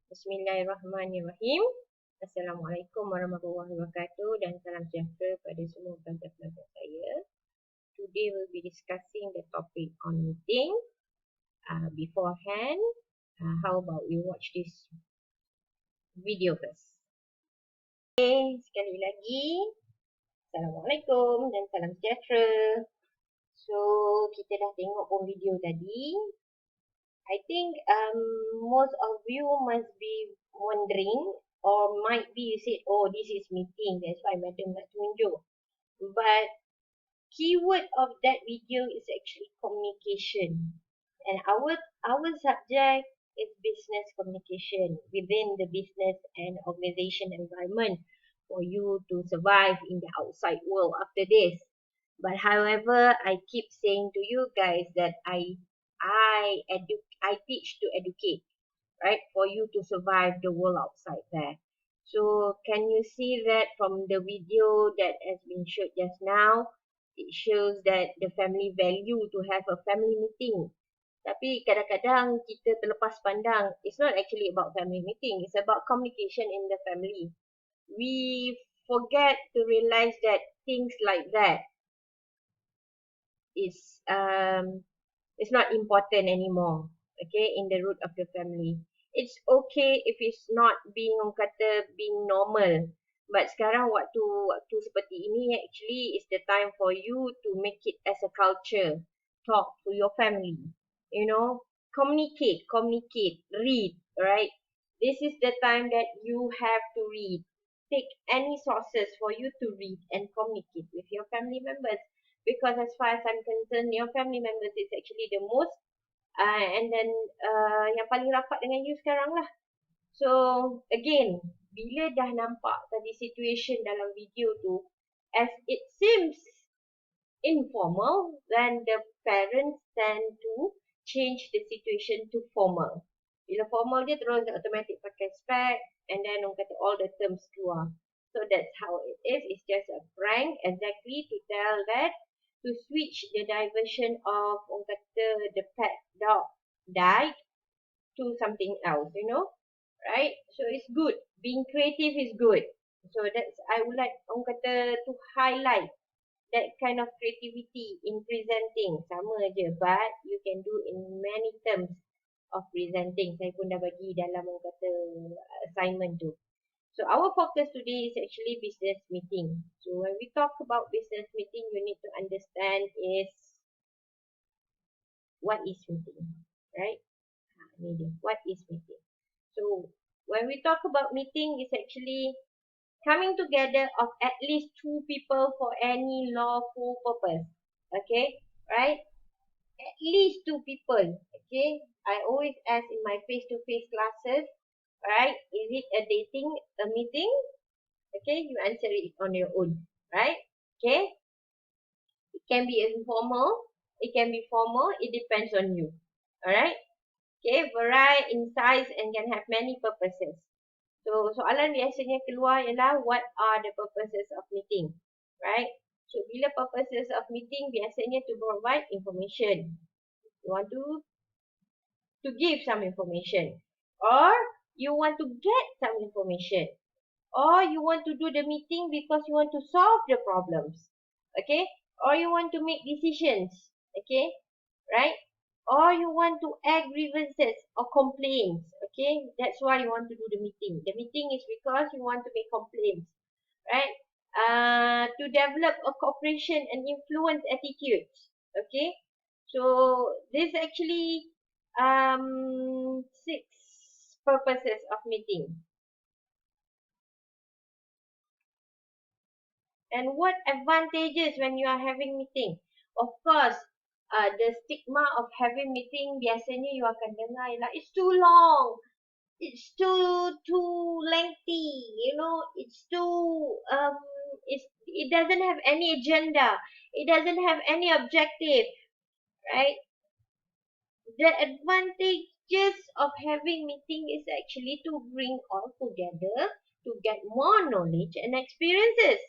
Bismillahirrahmanirrahim. Assalamualaikum warahmatullahi wabarakatuh dan salam sejahtera pada semua pelajar-pelajar saya. Today we'll be discussing the topic on meeting. Beforehand, how about we watch this video first. Okay, sekali lagi. Assalamualaikum dan salam sejahtera. So, kita dah tengok pun video tadi. I think most of you must be wondering or might be you said, oh, this is meeting, that's why madam nak tunjuk. But keyword of that video is actually communication. And our subject is business communication within the business and organization environment for you to survive in the outside world after this. But however, I keep saying to you guys that I teach to educate, right? For you to survive the world outside there. So can you see that from the video that has been showed just now? It shows that the family value to have a family meeting. Tapi kadang-kadang kita terlepas pandang, it's not actually about family meeting, it's about communication in the family. We forget to realize that things like that is it's not important anymore, okay, in the root of the family. It's okay if it's not being orang kata being normal. But sekarang waktu seperti ini actually is the time for you to make it as a culture. Talk to your family, you know, communicate, read, right? This is the time that you have to read. Take any sources for you to read and communicate with your family members. Because as far as I'm concerned, your family members is actually the most and then yang paling rapat dengan you sekarang lah. So again, bila dah nampak tadi situation dalam video tu, as it seems informal, then the parents tend to change the situation to formal. Bila formal dia terus automatic pakai spec and then orang kata all the terms keluar. So that's how it is. It's just a prank exactly to tell that to switch the diversion of orang kata the pet dog died to something else, you know, right? So it's good. Being creative is good. So that's I would like orang kata to highlight that kind of creativity in presenting. Sama je, but you can do in many terms of presenting. Saya pun dah bagi dalam orang kata assignment tu. So our focus today is actually business meeting. So when we talk about business meeting, you need to understand is what is meeting, right? What is meeting? So when we talk about meeting, it's actually coming together of at least two people for any lawful purpose. Okay, right? At least two people. Okay, I always ask in my face-to-face classes, right? Is it a meeting? Okay, you answer it on your own, right? Okay, it can be informal, it can be formal, it depends on you. Alright, okay, vary in size and can have many purposes. So soalan biasanya keluar ialah what are the purposes of meeting, right? So bila purposes of meeting biasanya to provide information. You want to give some information, or you want to get some information, or you want to do the meeting because you want to solve the problems, okay, or you want to make decisions, okay, right, or you want to add grievances or complaints, okay, that's why you want to do the meeting. The meeting is because you want to make complaints, right, to develop a cooperation and influence attitudes, okay. So this actually 6 purposes of meeting. And what advantages when you are having meeting? Of course, the stigma of having meeting biasanya you akan dengar ialah it's too long, it's too lengthy, you know, it's too it doesn't have any agenda, it doesn't have any objective, right? The advantages of having meeting is actually to bring all together to get more knowledge and experiences,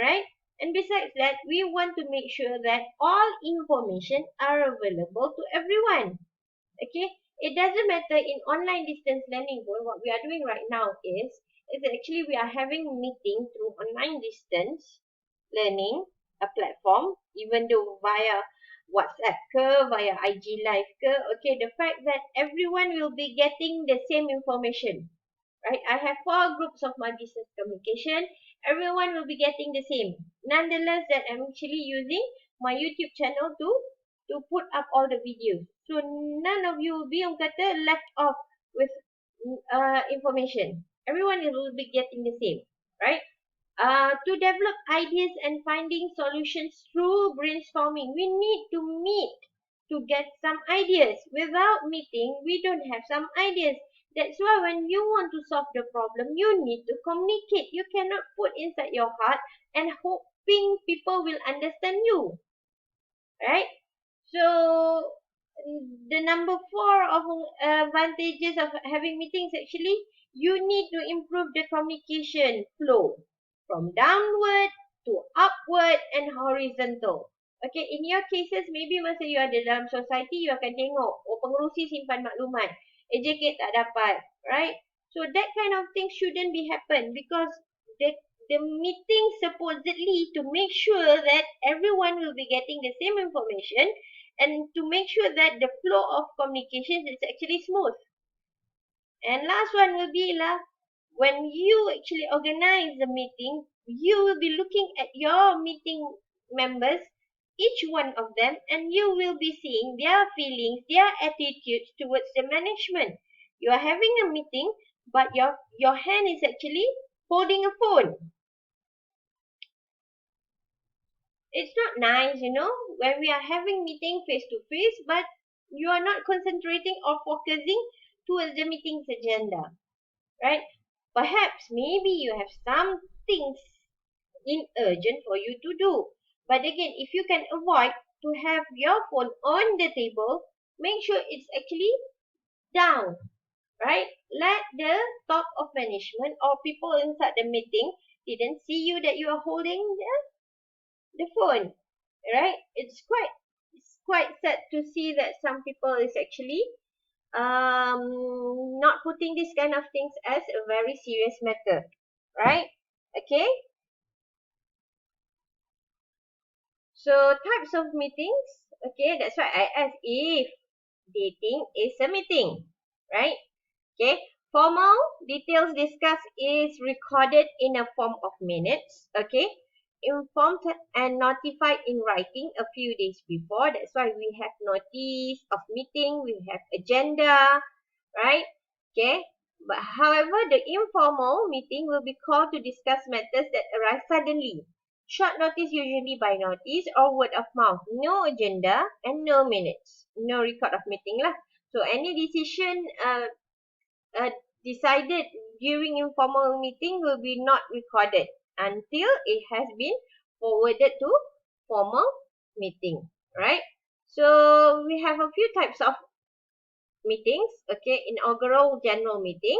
right? And besides that, we want to make sure that all information are available to everyone. Okay, It doesn't matter in online distance learning. What we are doing right now is actually we are having meeting through online distance learning, a platform, even though via WhatsApp ke, via IG live ke. Okay, the fact that everyone will be getting the same information, right? I have 4 groups of my business communication. Everyone will be getting the same. Nonetheless, that I'm actually using my YouTube channel to put up all the videos. So none of you will be left off with information. Everyone will be getting the same, right? To develop ideas and finding solutions through brainstorming, we need to meet to get some ideas. Without meeting, we don't have some ideas. That's why when you want to solve the problem, you need to communicate. You cannot put inside your heart and hoping people will understand you, right? So the number 4 of advantages of having meetings, actually you need to improve the communication flow from downward to upward and horizontal. Okay, in your cases, maybe masa you ada dalam society, you akan tengok, oh, pengerusi simpan maklumat, AJK tak dapat, right? So that kind of thing shouldn't be happen, because the the meeting supposedly to make sure that everyone will be getting the same information, and to make sure that the flow of communication is actually smooth. And last one will be when you actually organize the meeting, you will be looking at your meeting members, each one of them, and you will be seeing their feelings, their attitudes towards the management. You are having a meeting, but your hand is actually holding a phone. It's not nice, when we are having meeting face to face, but you are not concentrating or focusing towards the meeting's agenda, right? Perhaps maybe you have some things in urgent for you to do. But again, if you can avoid to have your phone on the table, make sure it's actually down, right? Let the top of management or people inside the meeting didn't see you that you are holding the phone, right? It's quite sad to see that some people is actually not putting this kind of things as a very serious matter, right? Okay, so types of meetings. Okay, that's why I asked if dating is a meeting, right? Okay, formal details discussed is recorded in a form of minutes. Okay, informed and notified in writing a few days before. That's why we have notice of meeting, we have agenda, right? Okay, but however, the informal meeting will be called to discuss matters that arise suddenly. Short notice, usually by notice or word of mouth. No agenda and no minutes. No record of meeting lah. So any decision uh, decided during informal meeting will be not recorded until it has been forwarded to formal meeting, right? So we have a few types of meetings. Okay, inaugural general meeting,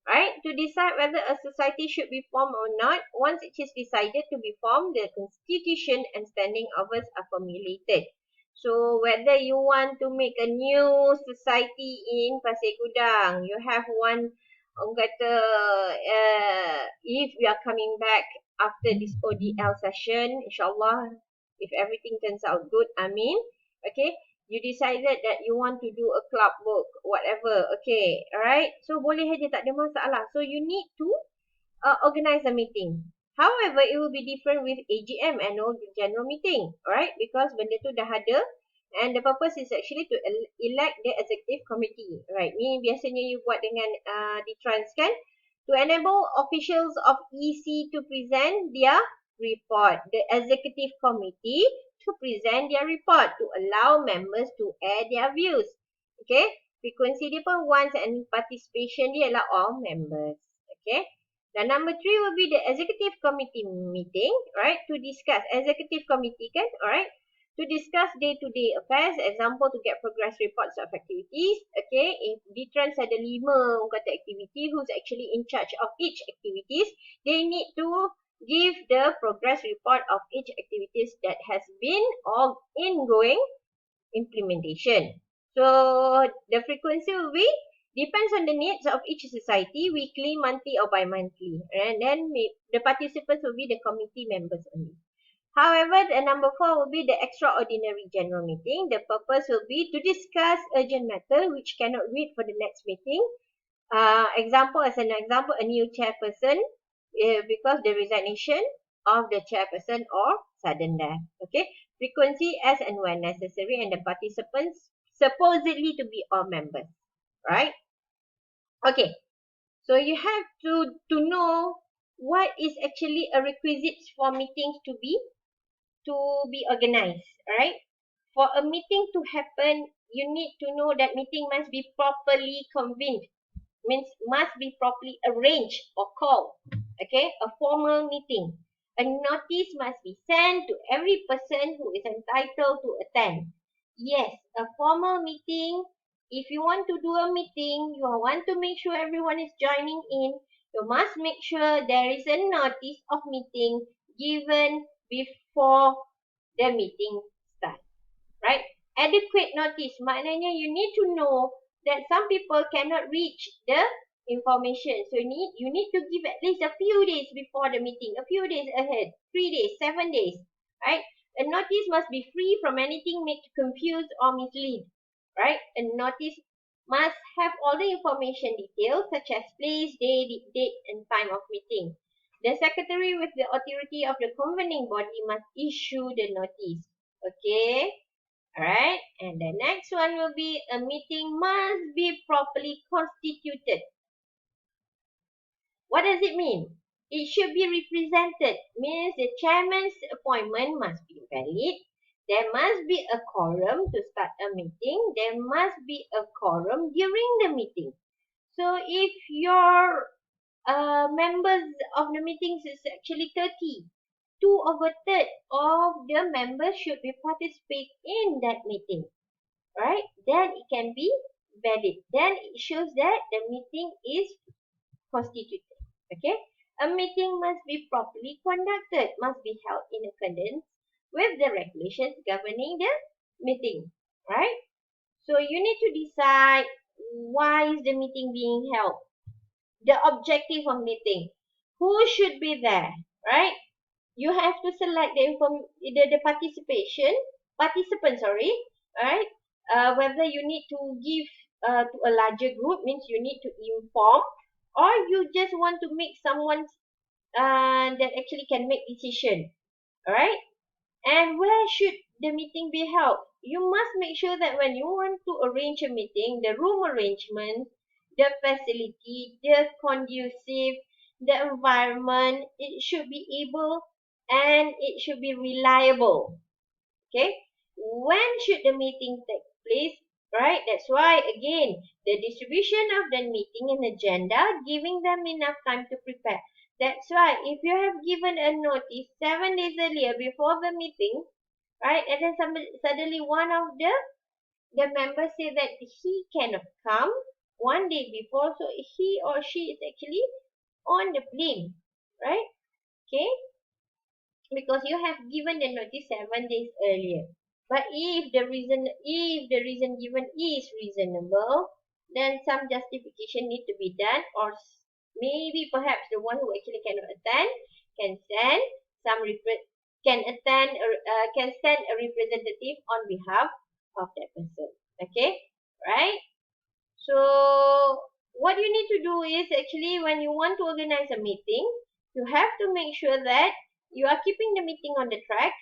right? To decide whether a society should be formed or not. Once it is decided to be formed, the constitution and standing orders are formulated. So whether you want to make a new society in Pasir Gudang, you have one, orang kata, if we are coming back after this ODL session, insyaAllah, if everything turns out good, Amin. Okay, you decided that you want to do a club book, whatever. Okay, alright. So boleh saja, tak ada masalah. So you need to organize a meeting. However, it will be different with AGM, annual general meeting, alright? Because benda tu dah ada, and the purpose is actually to elect the executive committee, right? Ni biasanya you buat dengan D-Trans kan? To enable officials of EC to present their report. The executive committee to present their report to allow members to air their views. Okay, frequency dia pun once and participation dia ialah all members. Okay, dan number 3 will be the executive committee meeting, right? To discuss executive committee kan, alright? To discuss day-to-day affairs, example to get progress reports of activities. Okay, if D-Trans ada 5 orang kata activity, who's actually in charge of each activities, they need to give the progress report of each activities that has been or ongoing implementation. So the frequency will be depends on the needs of each society, weekly, monthly, or bi-monthly. And then the participants will be the committee members only. However, the number 4 will be the extraordinary general meeting. The purpose will be to discuss urgent matter which cannot wait for the next meeting. As an example, a new chairperson because the resignation of the chairperson or sudden death. Okay, frequency as and when necessary, and the participants supposedly to be all members. Right? Okay, so you have to know what is actually a requisite for meetings to be organized. All right. For a meeting to happen, you need to know that meeting must be properly convened, means must be properly arranged or called. Okay, a formal meeting. A notice must be sent to every person who is entitled to attend. Yes, a formal meeting. If you want to do a meeting, you want to make sure everyone is joining in. You must make sure there is a notice of meeting given before the meeting starts. Right? Adequate notice. Maknanya you need to know that some people cannot reach the information. So you need to give at least a few days before the meeting, a few days ahead, 3 days, 7 days. Right? A notice must be free from anything made to confuse or mislead. Right? A notice must have all the information details such as place, date, and time of meeting. The secretary with the authority of the convening body must issue the notice. Okay. Alright, and the next one will be a meeting must be properly constituted. What does it mean? It should be represented, means the chairman's appointment must be valid. There must be a quorum to start a meeting. There must be a quorum during the meeting. So if your members of the meetings is actually 30, 2/3 of the members should be participate in that meeting. Right? Then it can be valid. Then it shows that the meeting is constituted. Okay? A meeting must be properly conducted, must be held in accordance with the regulations governing the meeting. Right? So you need to decide why is the meeting being held. The objective of meeting. Who should be there? Right? You have to select the participant, sorry, right? Whether you need to give to a larger group, means you need to inform, or you just want to make someone that actually can make decision. All right. And where should the meeting be held? You must make sure that when you want to arrange a meeting, the room arrangement, the facility, the conducive, the environment, it should be able and it should be reliable. Okay? When should the meeting take place? Right? That's why, again, the distribution of the meeting and agenda, giving them enough time to prepare. That's why if you have given a notice 7 days earlier before the meeting, right, and then suddenly one of the members say that he cannot come 1 day before, so he or she is actually on the plane, right? Okay, because you have given the notice 7 days earlier. But if the reason given is reasonable, then some justification need to be done, or maybe perhaps the one who actually cannot attend can send some can send a representative on behalf of that person. Okay, right? So what you need to do is actually when you want to organize a meeting, you have to make sure that you are keeping the meeting on the track.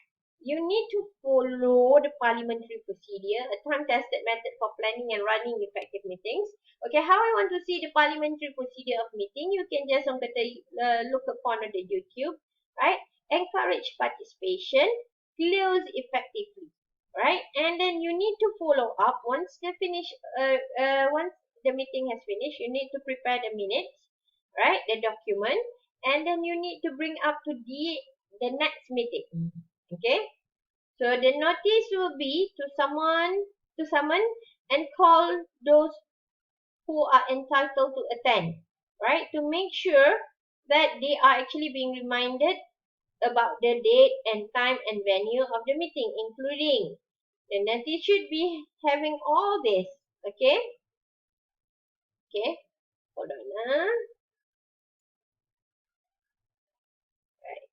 You need to follow the parliamentary procedure, a time-tested method for planning and running effective meetings. Okay, how I want to see the parliamentary procedure of meeting, you can just look upon the YouTube, right? Encourage participation, close effectively, right? And then you need to follow up once the meeting has finished. You need to prepare the minutes, right? The document, and then you need to bring up to the next meeting. Okay. So the notice will be to summon and call those who are entitled to attend, right? To make sure that they are actually being reminded about the date and time and venue of the meeting, including The notice should be having all this. Okay? Okay. Hold on. Right.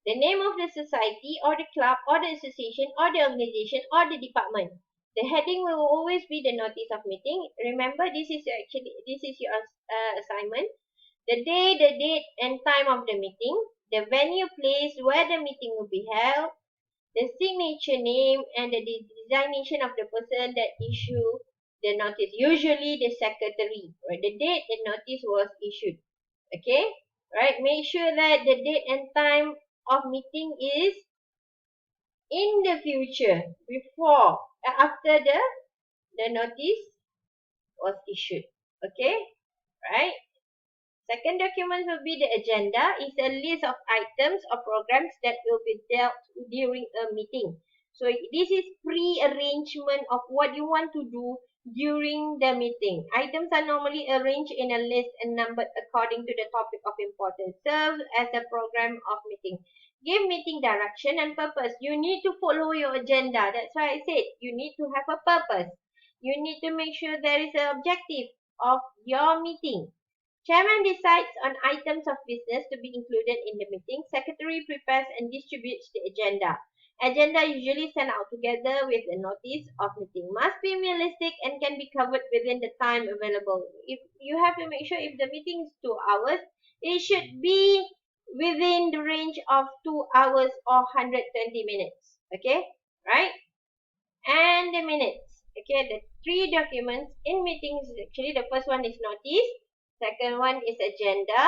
The name of the society or the club or the association or the organization or the department. The heading will always be the notice of meeting. Remember, this is your assignment. The day, the date, and time of the meeting. The venue, place where the meeting will be held. The signature name and the designation of the person that issue the notice. Usually the secretary. Right? The date the notice was issued. Okay? Right? Make sure that the date and time of meeting is in the future, before, after the notice was issued. Okay? Right? Second document will be the agenda. It's a list of items or programs that will be dealt during a meeting. So this is pre-arrangement of what you want to do during the meeting. Items are normally arranged in a list and numbered according to the topic of importance. Serves as a program of meeting. Give meeting direction and purpose. You need to follow your agenda. That's why I said you need to have a purpose. You need to make sure there is an objective of your meeting. Chairman decides on items of business to be included in the meeting. Secretary prepares and distributes the agenda. Agenda usually sent out together with a notice of meeting. Must be realistic and can be covered within the time available. If you have to make sure if the meeting is 2 hours, it should be within the range of 2 hours or 120 minutes. Okay? Right? And the minutes. Okay, the three documents in meetings, actually the first one is notice, second one is agenda,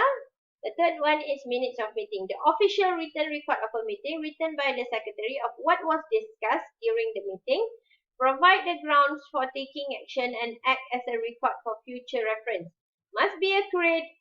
the third one is minutes of meeting. The official written record of a meeting written by the secretary of what was discussed during the meeting, provide the grounds for taking action and act as a record for future reference. Must be accurate,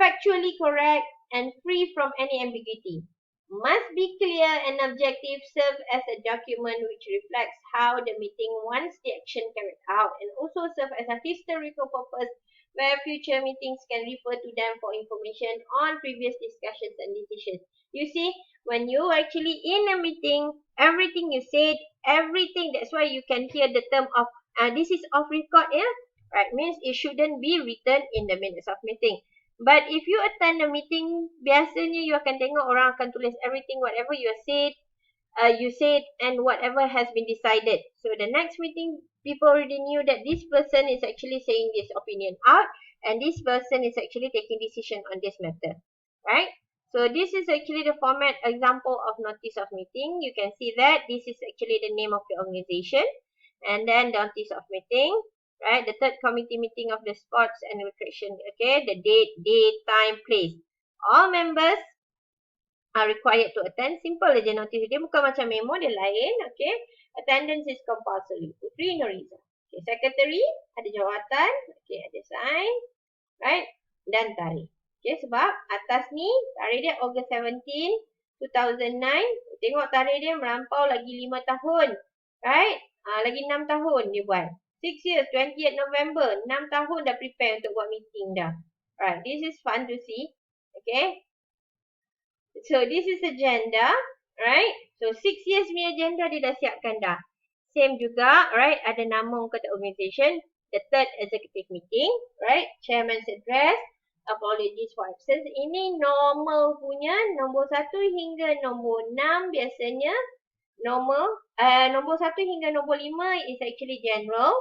factually correct, and free from any ambiguity. Must be clear and objective, serve as a document which reflects how the meeting wants the action carried out, and also serve as a historical purpose where future meetings can refer to them for information on previous discussions and decisions. You see, when you actually in a meeting, everything you said, everything, that's why you can hear the term of, this is off record, yeah? Right, means it shouldn't be written in the minutes of meeting. But if you attend a meeting, biasanya you akan tengok orang akan tulis everything, whatever you said and whatever has been decided. So the next meeting, people already knew that this person is actually saying this opinion out and this person is actually taking decision on this matter. Right? So this is actually the format example of notice of meeting. You can see that this is actually the name of the organization and then the notice of meeting. Right, the third committee meeting of the sports and recreation. Okay, the date, day, time, place. All members are required to attend. Simple aja notice dia, bukan macam memo, dia lain. Okay, attendance is compulsory. Putri Noriza. Okay, secretary ada jawatan. Okay, ada sign. Right, dan tarikh. Okay, sebab atas ni tarikh dia August 17, 2009. Tengok tarikh dia melampau lagi 5 tahun. Right, lagi 6 tahun dia buat. 6 years, 20th November. 6 tahun dah prepare untuk buat meeting dah. Alright, this is fun to see. Okay. So, this is agenda. Right. So, 6 years punya agenda dia dah siapkan dah. Same juga. Right. Ada nama kata organisation. The third executive meeting. Right. Chairman's address. Apologies for absence. Ini normal punya. Nombor 1 hingga nombor 6 biasanya. Nombor 1 hingga nombor 5 is actually general.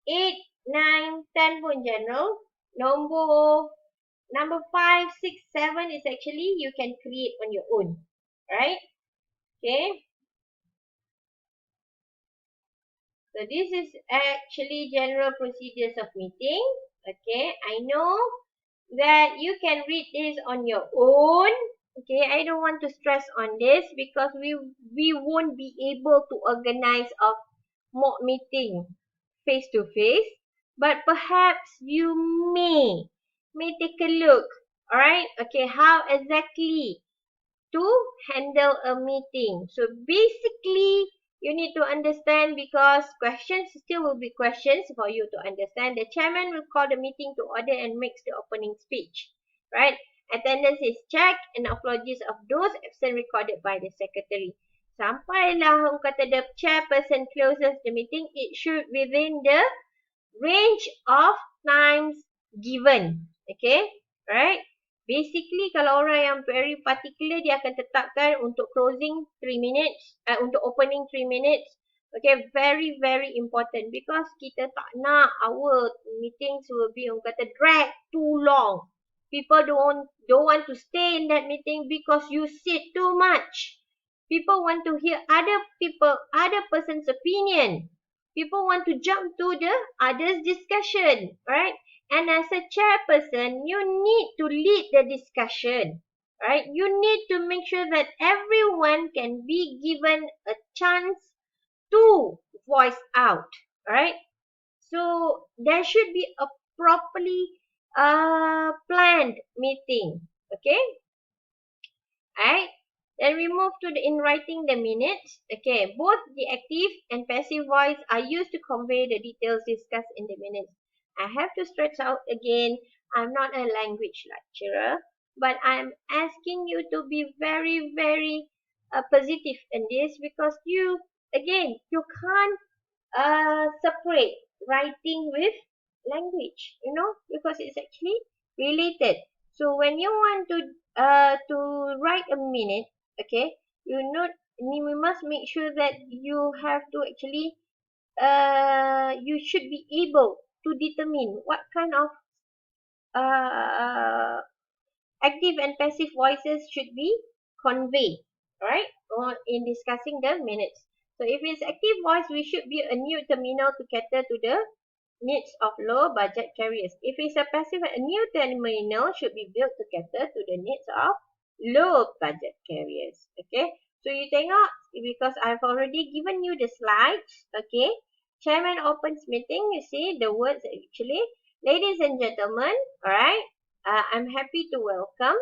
8, 9, 10 pun general. Number 5, 6, 7 is actually you can create on your own. Right? Okay. So this is actually general procedures of meeting. Okay. I know that you can read this on your own. Okay, I don't want to stress on this because we won't be able to organize a mock meeting face to face, but perhaps you may take a look. All right, okay, how exactly to handle a meeting. So basically you need to understand because questions still will be questions for you to understand. The chairman will call the meeting to order and makes the opening speech. Right? Attendance is checked and apologies of those absent recorded by the secretary. Sampailah orang kata the chairperson closes the meeting, it should within the range of times given. Okay, right? Basically kalau orang yang very particular, dia akan tetapkan untuk closing 3 minutes, untuk opening 3 minutes. Okay, very very important because kita tak nak our meetings will be orang kata drag too long. People don't want to stay in that meeting because you sit too much. People want to hear other person's opinion. People want to jump to the others discussion, right? And as a chairperson, you need to lead the discussion, right? You need to make sure that everyone can be given a chance to voice out, right? So there should be a properly planned meeting, okay? Alright. Then we move to in writing the minutes. Okay, both the active and passive voice are used to convey the details discussed in the minutes. I have to stretch out again. I'm not a language lecturer, but I'm asking you to be very, very positive in this because you can't separate writing with language, because it's actually related. So when you want to write a minute, okay, you must make sure that you have to actually you should be able to determine what kind of uh, active and passive voices should be conveyed, right? Or in discussing the minutes. So if it's active voice, we should be a new terminal to cater to the needs of low budget carriers. If it's a passive, a new terminal should be built to cater to the needs of low budget carriers. Okay, so you tengok, because I've already given you the slides. Okay, chairman opens meeting. You see the words actually, ladies and gentlemen. All right, I'm happy to welcome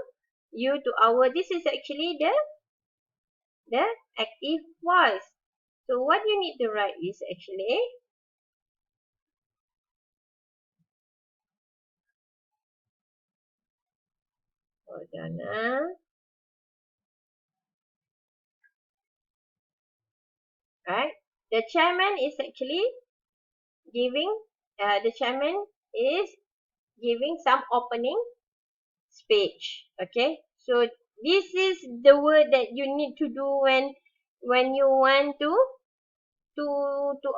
you to our. This is actually the active voice. So what you need to write is actually. Hold on. Right? The chairman is actually giving, the chairman is giving some opening speech. Okay? So this is the word that you need to do when you want to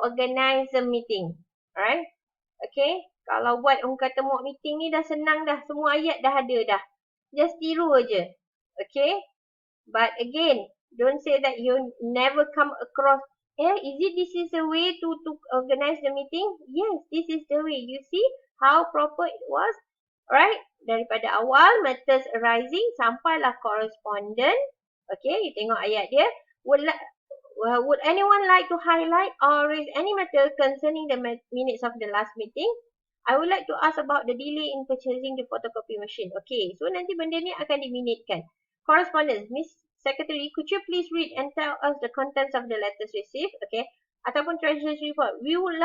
organize a meeting. Alright? Okay? Kalau buat orang kata mock meeting ni dah senang dah. Semua ayat dah ada dah. Just tiru aja. Okay? But again, don't say that you never come across, is it this is a way to organize the meeting? Yes, this is the way. You see how proper it was? Alright? Daripada awal, matters arising, sampailah correspondent. Okay, you tengok ayat dia. Would anyone like to highlight or raise any matter concerning the minutes of the last meeting? I would like to ask about the delay in purchasing the photocopy machine. Okay, so nanti benda ni akan diminitkan. Correspondence, Miss Secretary, could you please read and tell us the contents of the letters received? Okay, ataupun treasurer's report. We would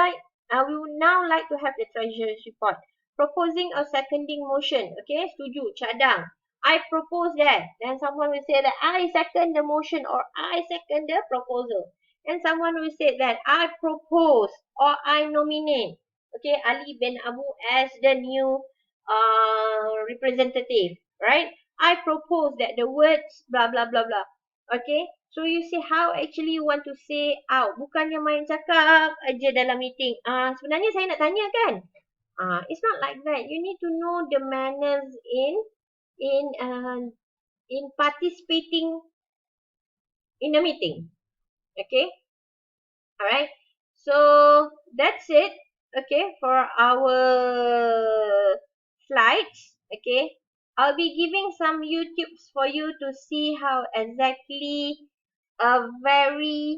now like to have the treasurer's report. Proposing or seconding motion. Okay, setuju, cadang. I propose that. Then someone will say that I second the motion or I second the proposal. And someone will say that I propose or I nominate. Okay, Ali bin Abu as the new representative, right? I propose that the words blah blah blah blah. Okay, so you see how actually you want to say out. Bukannya main cakap aja dalam meeting. Sebenarnya saya nak tanya kan? It's not like that. You need to know the manners in participating in the meeting. Okay, all right. So that's it. Okay, for our slides. Okay, I'll be giving some YouTubes for you to see how exactly a very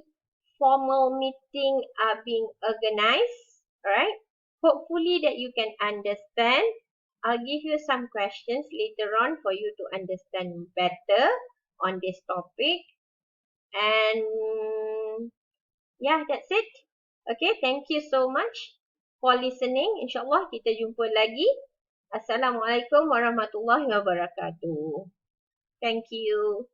formal meeting are being organized. Alright, hopefully that you can understand. I'll give you some questions later on for you to understand better on this topic. And yeah, that's it. Okay, thank you so much for listening. InsyaAllah kita jumpa lagi. Assalamualaikum warahmatullahi wabarakatuh. Thank you.